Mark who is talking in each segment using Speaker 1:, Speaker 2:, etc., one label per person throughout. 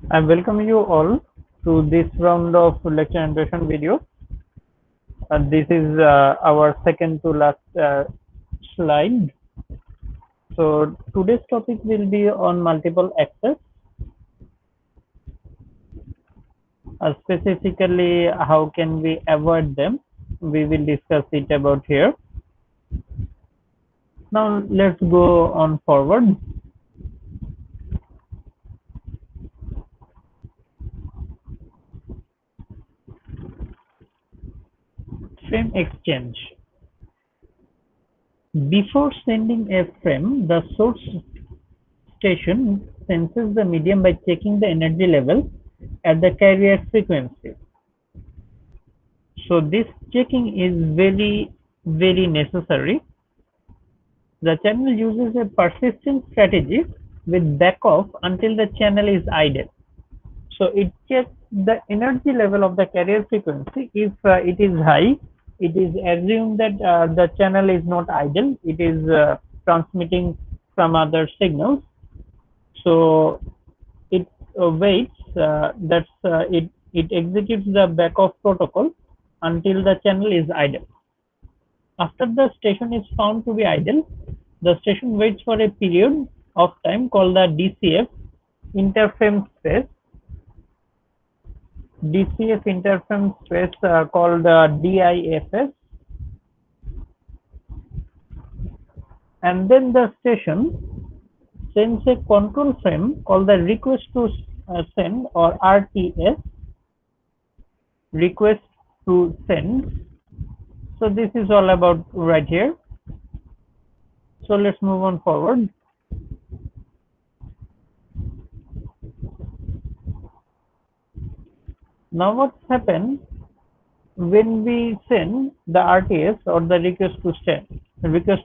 Speaker 1: I welcome you all to this round of lecture introduction video. This is our second to last slide. So today's topic will be on multiple access, specifically how can we avoid them. We will discuss it about here. Now let's go on forward. Frame exchange. Before sending a frame, the source station senses the medium by checking the energy level at the carrier frequency. So this checking is very necessary. The channel uses a persistent strategy with back off until the channel is idle. So it checks the energy level of the carrier frequency. If it is high, it is assumed that the channel is not idle. It is transmitting some other signals. So it waits. It executes the back off protocol until the channel is idle. After the station is found to be idle, the station waits for a period of time called the DCF, interframe space. DCF interframe space called DIFS, and then the station sends a control frame called the request to send, or RTS, request to send. So this is all about right here. So let's move on forward. Now what's happened when we send the RTS, or the request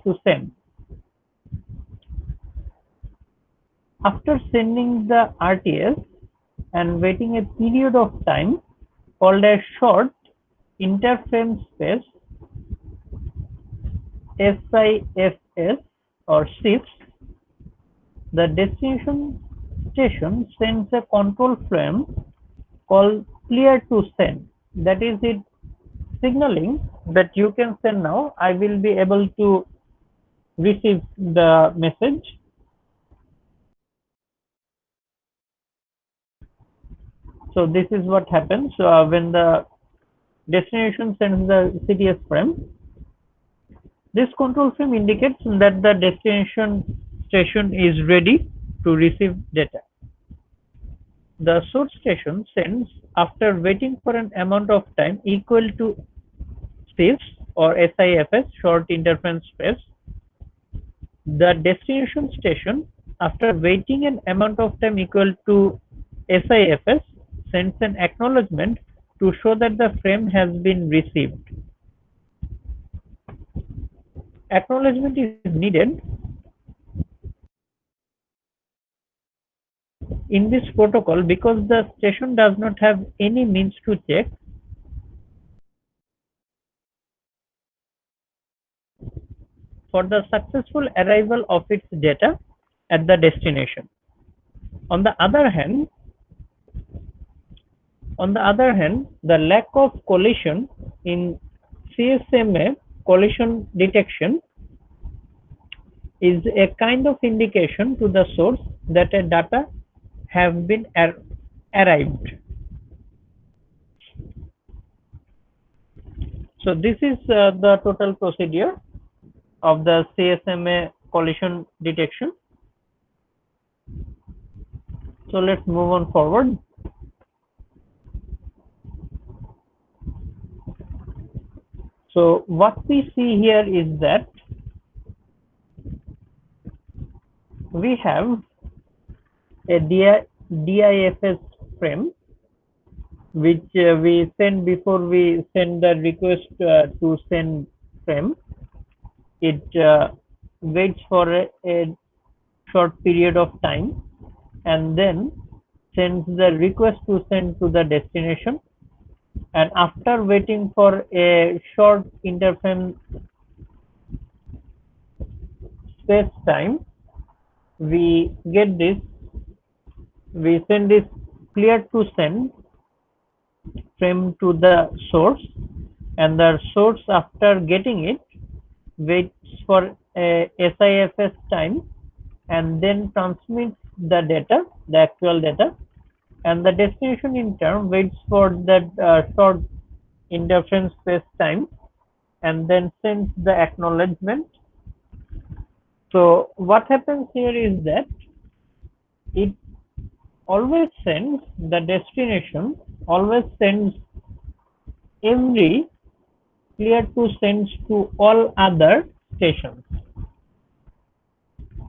Speaker 1: to send. After sending the RTS and waiting a period of time called a short interframe space, SIFS or SIFS, the destination station sends a control frame called clear to send. That is it signaling that you can send now. I will be able to receive the message. So this is what happens when the destination sends the CTS frame. This control frame indicates that the destination station is ready to receive data. The source station sends after waiting for an amount of time equal to SIFS or SIFS, short interference space. The destination station, after waiting an amount of time equal to SIFS, sends an acknowledgement to show that the frame has been received. Acknowledgement is needed in this protocol because the station does not have any means to check for the successful arrival of its data at the destination. On the other hand, the lack of collision in CSMA collision detection is a kind of indication to the source that a data have been arrived. So this is the total procedure of the CSMA collision detection. So let's move on forward. So what we see here is that we have a DIFS frame which we send before we send the request to send frame. It waits for a short period of time and then sends the request to send to the destination, and after waiting for a short interframe space time, we get this, we send this clear to send frame to the source, and the source, after getting it, waits for a SIFS time and then transmits the data, the actual data, and the destination in turn waits for that short interference space time and then sends the acknowledgement. So what happens here is that it always sends the destination, always sends every clear to sends to all other stations,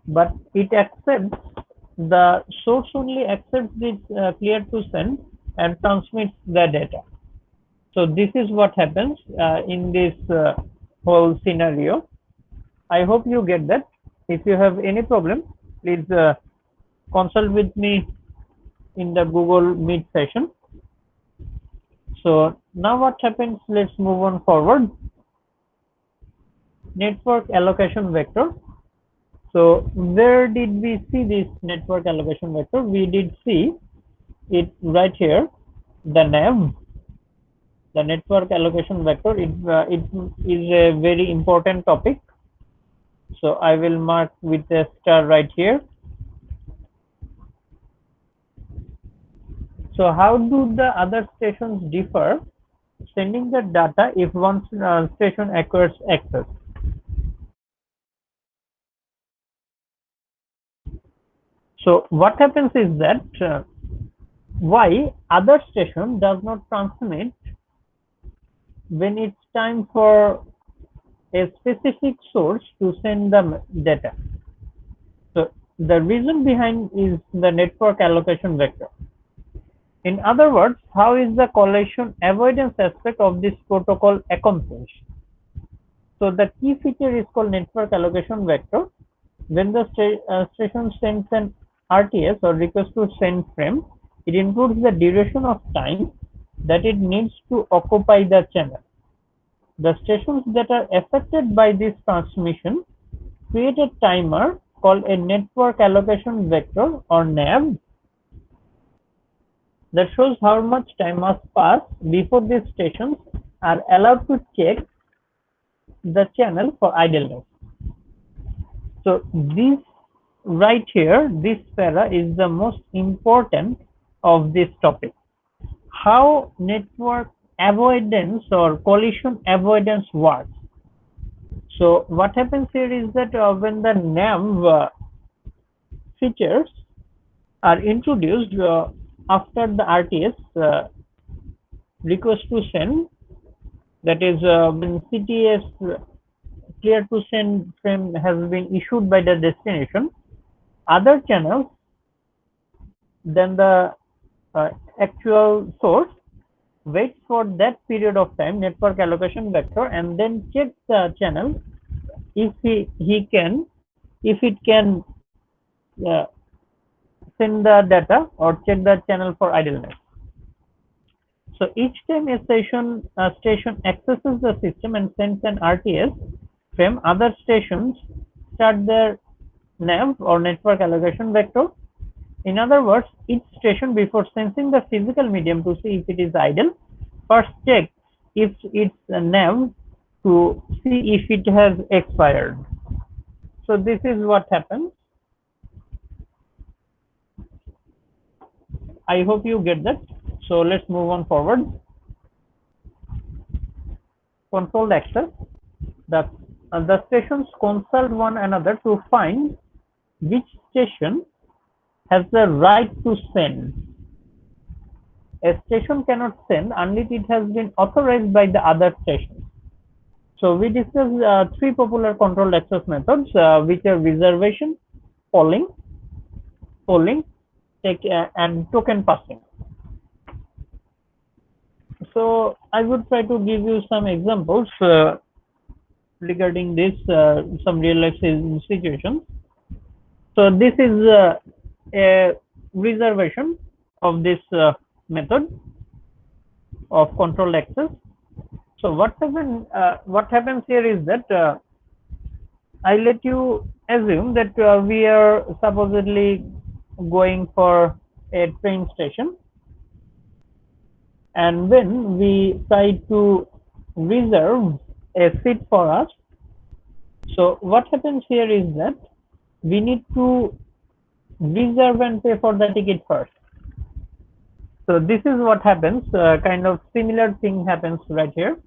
Speaker 1: but it accepts, the source only accepts this clear to send and transmits the data. So this is what happens in this whole scenario. I hope you get that. If you have any problem, please consult with me in the Google Meet session. So now what happens, let's move on forward. Network allocation vector. So where did we see this network allocation vector? We did see it right here, the NAV, the network allocation vector. It is a very important topic. So I will mark with a star right here. So how do the other stations differ sending the data if one station acquires access? So what happens is that why other station does not transmit when it's time for a specific source to send the data. So the reason behind is the network allocation vector. In other words, how is the collision avoidance aspect of this protocol accomplished? So the key feature is called network allocation vector. When the station sends an RTS or request to send frame, it includes the duration of time that it needs to occupy the channel. The stations that are affected by this transmission create a timer called a network allocation vector or NAV that shows how much time must pass before these stations are allowed to check the channel for idleness. So this right here, this para is the most important of this topic. How network avoidance or collision avoidance works. So what happens here is that when the NAV features are introduced after the RTS request to send, that is when CTS clear to send frame has been issued by the destination, other channels than the actual source waits for that period of time, network allocation vector, and then checks the channel if he can, if it can uh, send the data or check the channel for idleness. So each time a station accesses the system and sends an RTS frame, other stations start their NAV or network allocation vector. In other words, each station, before sensing the physical medium to see if it is idle, first check if it's a NAV to see if it has expired. So this is what happens. I hope you get that. So let's move on forward. Controlled access. The stations consult one another to find which station has the right to send. A station cannot send unless it has been authorized by the other station. So we discussed three popular controlled access methods, which are reservation, polling, and token passing. So I would try to give you some examples regarding this, some real life situations. So this is a reservation of this method of controlled access. So what happens here is that I let you assume that we are supposedly going for a train station, and when we try to reserve a seat for us, so what happens here is that we need to reserve and pay for the ticket first. So this is what happens, kind of similar thing happens right here.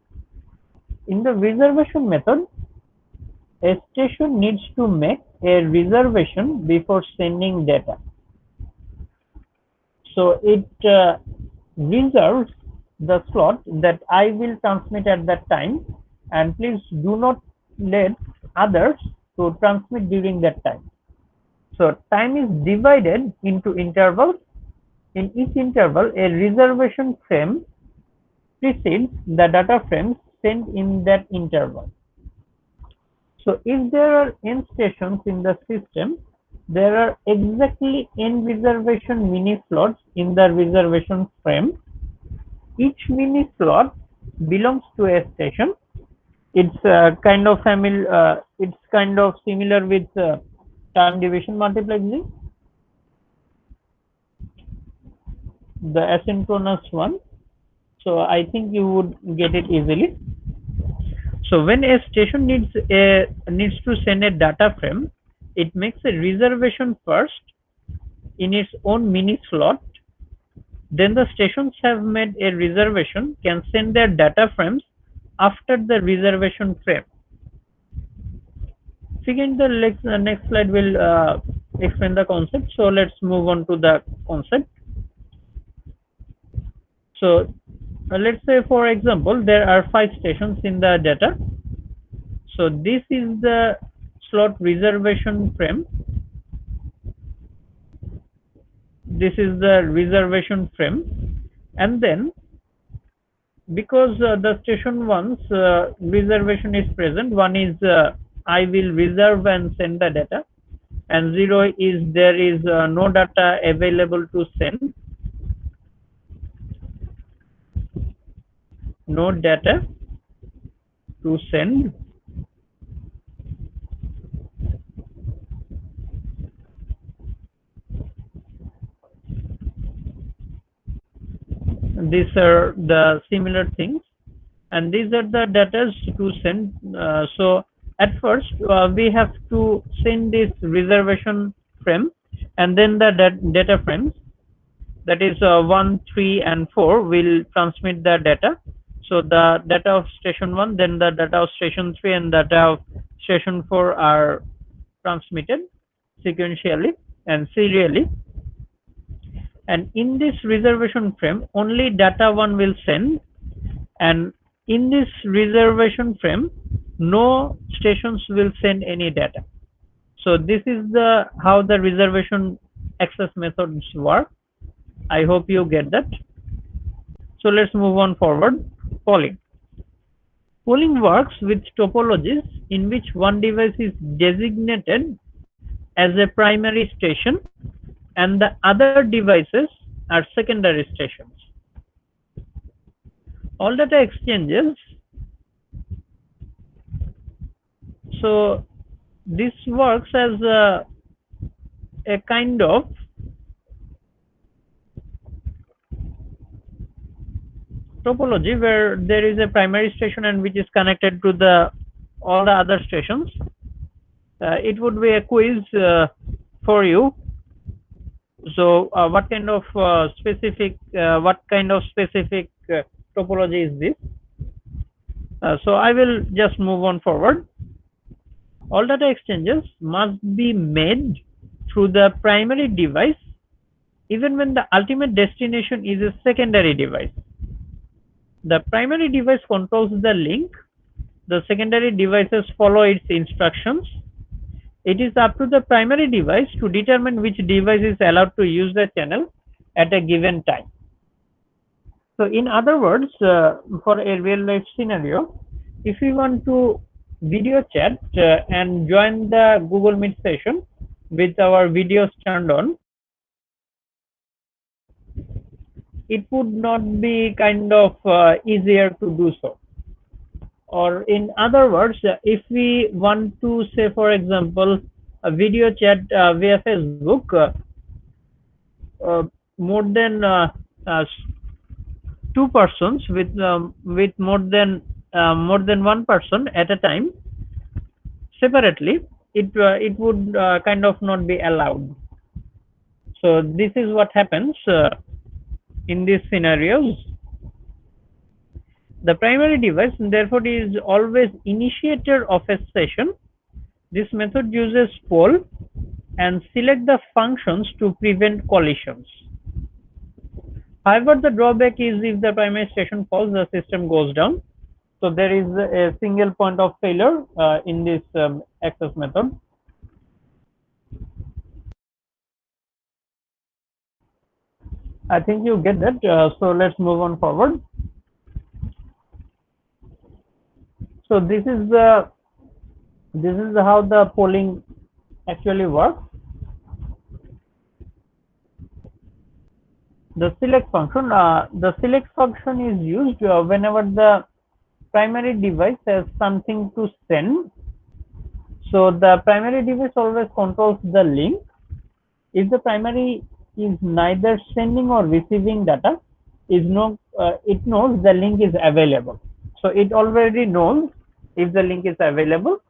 Speaker 1: In the reservation method, a station needs to make a reservation before sending data. So it reserves the slot that I will transmit at that time, and please do not let others to transmit during that time. So time is divided into intervals. In each interval, a reservation frame precedes the data frames sent in that interval. So if there are n stations in the system, there are exactly n reservation mini slots in the reservation frame. Each mini slot belongs to a station. It's kind of it's kind of similar with time division multiplexing, the asynchronous one. So I think you would get it easily. So when a station needs to send a data frame, it makes a reservation first in its own mini slot. Then the stations have made a reservation can send their data frames after the reservation frame. Again, the next slide will explain the concept. So let's move on to the concept. So let's say, for example, there are 5 stations in the data. So this is the slot reservation frame. This is the reservation frame, and then because the station one's reservation is present, one is I will reserve and send the data, and 0 is there is no data available to send, no data to send. These are the similar things, and these are the data to send. So at first we have to send this reservation frame, and then the data frames, that is 1, 3, and 4 will transmit the data. So the data of station 1, then the data of station 3, and data of station 4 are transmitted sequentially and serially. And in this reservation frame, only data 1 will send, and in this reservation frame, no stations will send any data. So this is the how the reservation access methods work. I hope you get that. So let's move on forward. Polling. Polling works with topologies in which one device is designated as a primary station and the other devices are secondary stations. All data exchanges. So this works as a kind of topology where there is a primary station and which is connected to the all the other stations. It would be a quiz for you. So what kind of specific topology is this? So I will just move on forward. All data exchanges must be made through the primary device even when the ultimate destination is a secondary device. The primary device controls the link. The secondary devices follow its instructions. It is up to the primary device to determine which device is allowed to use the channel at a given time. So in other words, for a real life scenario, if you want to video chat and join the Google Meet session with our videos turned on, it would not be kind of easier to do so. Or in other words, if we want to say, for example, a video chat via Facebook, more than two persons with more than one person at a time separately, it would kind of not be allowed. So this is what happens in these scenarios. The primary device therefore is always initiator of a session. This method uses poll and select the functions to prevent collisions. However, the drawback is if the primary station falls, the system goes down. So there is a single point of failure in this access method. I think you get that. So let's move on forward. So this is how the polling actually works. The select function is used whenever the primary device has something to send. So the primary device always controls the link. If the primary is neither sending or receiving data, it knows the link is available. So it already knows if the link is available.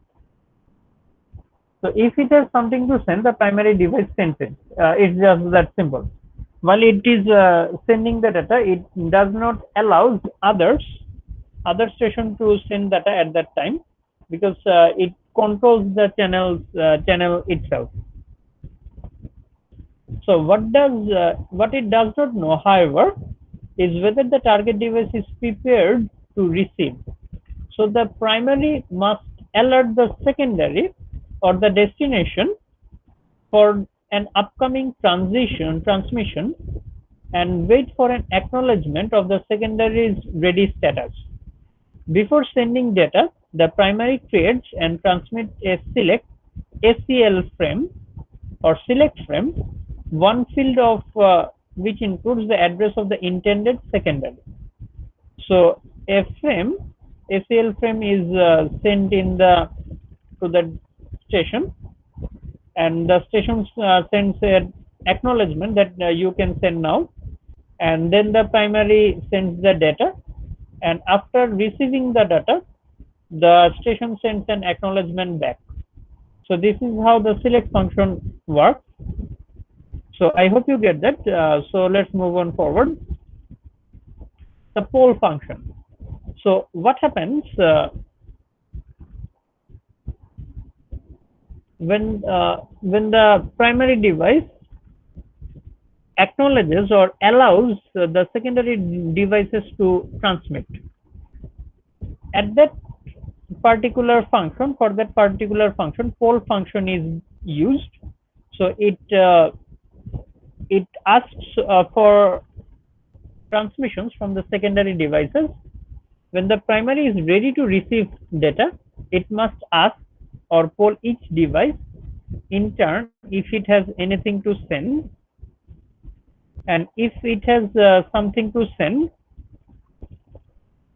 Speaker 1: So if it has something to send, the primary device sends it. It's just that simple. While it is sending the data, it does not allow other station to send data at that time, because it controls the channel itself. So what it does not know, however, is whether the target device is prepared to receive. So the primary must alert the secondary or the destination for an upcoming transmission and wait for an acknowledgement of the secondary's ready status. Before sending data, the primary creates and transmits a select ACL frame or select frame, one field of which includes the address of the intended secondary. So a frame, ACL frame is sent to the station, and the station sends an acknowledgement that you can send now, and then the primary sends the data, and after receiving the data, the station sends an acknowledgement back. So this is how the select function works. So I hope you get that. So let's move on forward. The poll function. So what happens when the primary device acknowledges or allows the secondary devices to transmit? At that particular function, for that particular function, poll function is used. So it asks for transmissions from the secondary devices. When the primary is ready to receive data, it must ask or poll each device in turn if it has anything to send, and if it has something to send,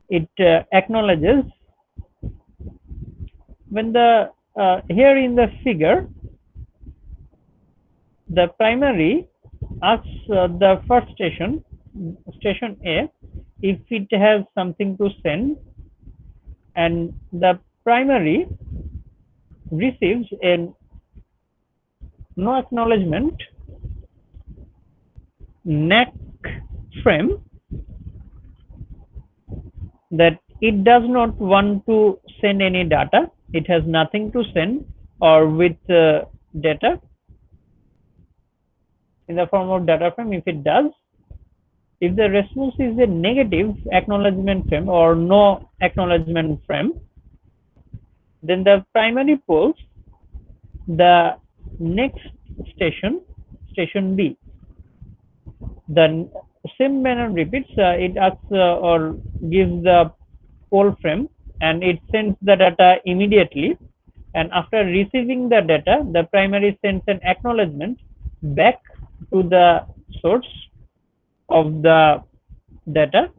Speaker 1: it acknowledges. When the here in the figure, the primary asks the first station A, if it has something to send, and the primary receives a no acknowledgement NAC frame that it does not want to send any data, it has nothing to send, or with data in the form of data frame. If it does, if the response is a negative acknowledgement frame or no acknowledgement frame, then the primary polls the next station B. The same manner repeats. It asks or gives the poll frame, and it sends the data immediately, and after receiving the data, the primary sends an acknowledgement back to the source of the data,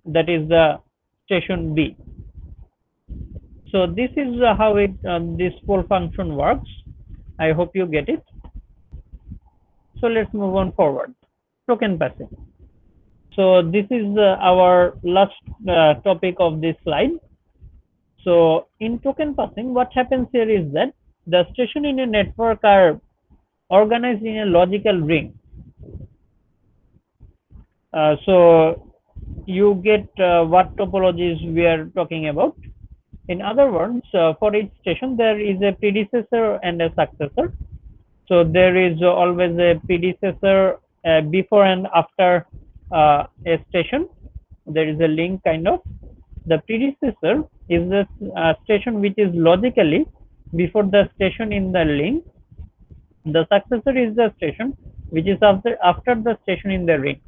Speaker 1: that is the station B. So this is how this poll function works. I hope you get it. So let's move on forward. Token passing. So this is our last topic of this slide. So in token passing, what happens here is that the station in a network are organized in a logical ring. So you get what topologies we are talking about. In other words, for each station, there is a predecessor and a successor. So there is always a predecessor before and after a station. There is a link kind of. The predecessor is the station which is logically before the station in the link. The successor is the station which is after the station in the ring.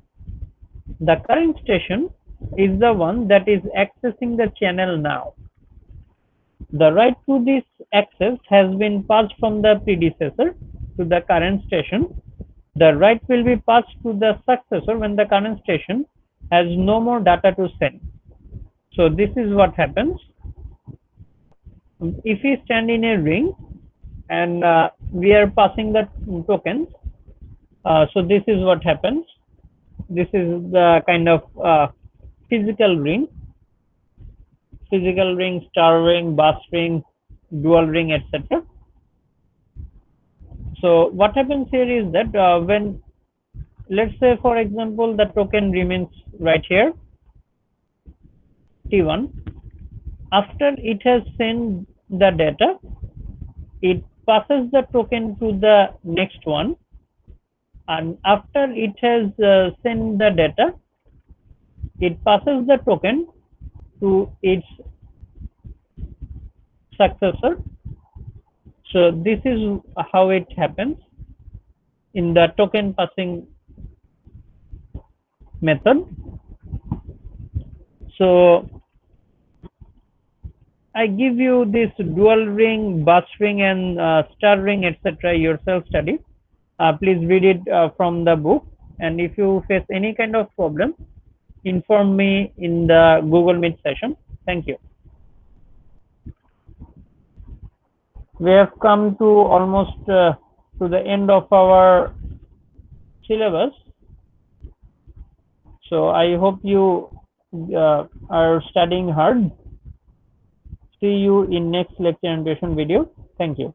Speaker 1: The current station is the one that is accessing the channel now. The right to this access has been passed from the predecessor to the current station. The right will be passed to the successor when the current station has no more data to send. So this is what happens. If we stand in a ring and we are passing the tokens, so this is what happens. This is the kind of physical ring, star ring, bus ring, dual ring, etc. So what happens here is that when, let's say for example, the token remains right here, T1, after it has sent the data, it passes the token to the next one, and after it has sent the data, it passes the token to its successor. So this is how it happens in the token passing method. So I give you this dual ring, bus ring, and star ring, etc. yourself study. Please read it from the book. And if you face any kind of problem, inform me in the Google Meet session. Thank you. We have come to almost to the end of our syllabus. So I hope you are studying hard. See you in next lecture and video. Thank you.